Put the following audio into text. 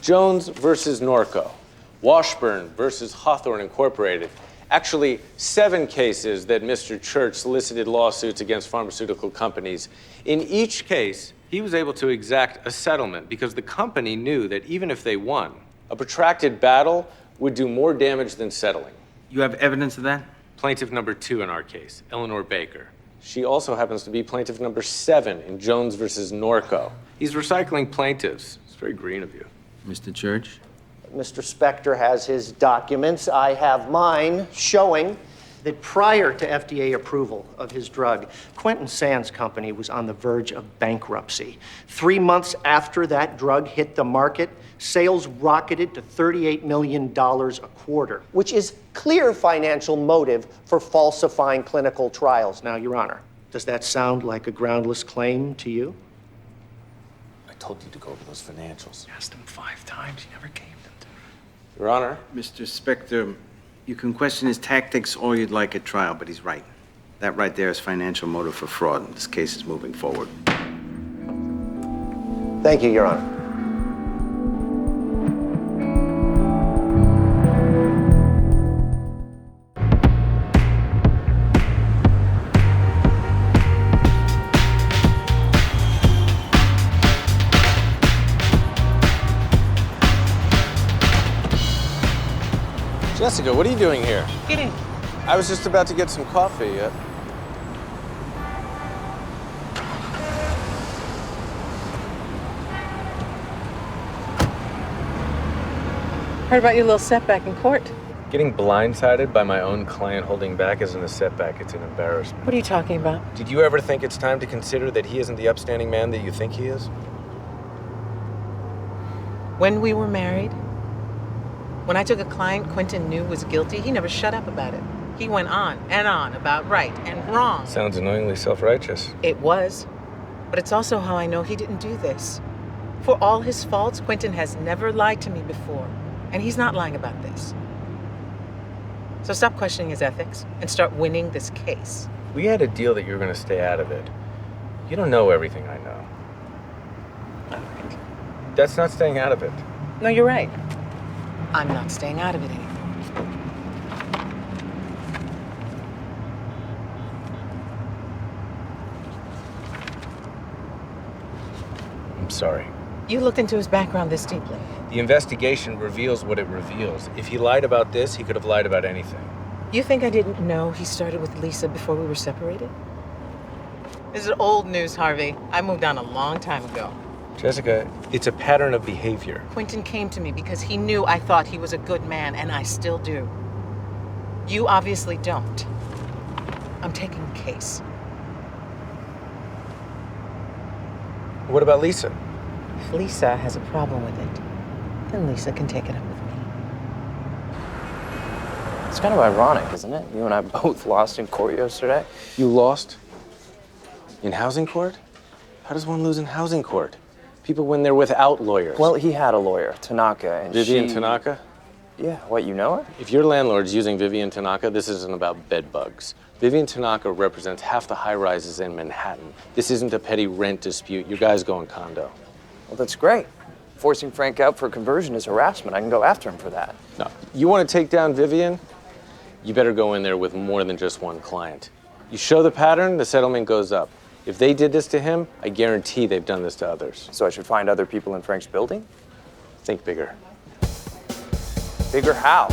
Jones versus Norco, Washburn versus Hawthorne Incorporated. Actually, 7 cases that Mr. Church solicited lawsuits against pharmaceutical companies. In each case, he was able to exact a settlement because the company knew that even if they won, a protracted battle would do more damage than settling. You have evidence of that? Plaintiff number 2 in our case, Eleanor Baker. She also happens to be plaintiff number 7 in Jones versus Norco. He's recycling plaintiffs. It's very green of you. Mr. Church? Mr. Spector has his documents. I have mine showing that prior to FDA approval of his drug, Quentin Sands' company was on the verge of bankruptcy. 3 months after that drug hit the market, sales rocketed to $38 million a quarter, which is clear financial motive for falsifying clinical trials. Now, Your Honor, does that sound like a groundless claim to you? I told you to go over those financials. Asked him 5 times, he never gave them to me. Your Honor. Mr. Spector, you can question his tactics all you'd like at trial, but he's right. That right there is financial motive for fraud, and this case is moving forward. Thank you, Your Honor. Jessica, what are you doing here? Get in. I was just about to get some coffee. Heard about your little setback in court. Getting blindsided by my own client holding back isn't a setback, it's an embarrassment. What are you talking about? Did you ever think it's time to consider that he isn't the upstanding man that you think he is? When we were married, when I took a client Quentin knew was guilty, he never shut up about it. He went on and on about right and wrong. Sounds annoyingly self-righteous. It was. But it's also how I know he didn't do this. For all his faults, Quentin has never lied to me before. And he's not lying about this. So stop questioning his ethics and start winning this case. We had a deal that you were going to stay out of it. You don't know everything I know. All right. That's not staying out of it. No, you're right. I'm not staying out of it anymore. I'm sorry. You looked into his background this deeply. The investigation reveals what it reveals. If he lied about this, he could have lied about anything. You think I didn't know he started with Lisa before we were separated? This is old news, Harvey. I moved on a long time ago. Jessica, it's a pattern of behavior. Quentin came to me because he knew I thought he was a good man, and I still do. You obviously don't. I'm taking the case. What about Lisa? If Lisa has a problem with it, then Lisa can take it up with me. It's kind of ironic, isn't it? You and I both lost in court yesterday. You lost? In housing court? How does one lose in housing court? People win there without lawyers. Well, he had a lawyer, Tanaka, and Vivian Tanaka? Yeah, what, you know her? If your landlord's using Vivian Tanaka, this isn't about bed bugs. Vivian Tanaka represents half the high-rises in Manhattan. This isn't a petty rent dispute. Your guy's going condo. Well, that's great. Forcing Frank out for conversion is harassment. I can go after him for that. No, you want to take down Vivian? You better go in there with more than just one client. You show the pattern, the settlement goes up. If they did this to him, I guarantee they've done this to others. So I should find other people in Frank's building? Think bigger. Bigger how?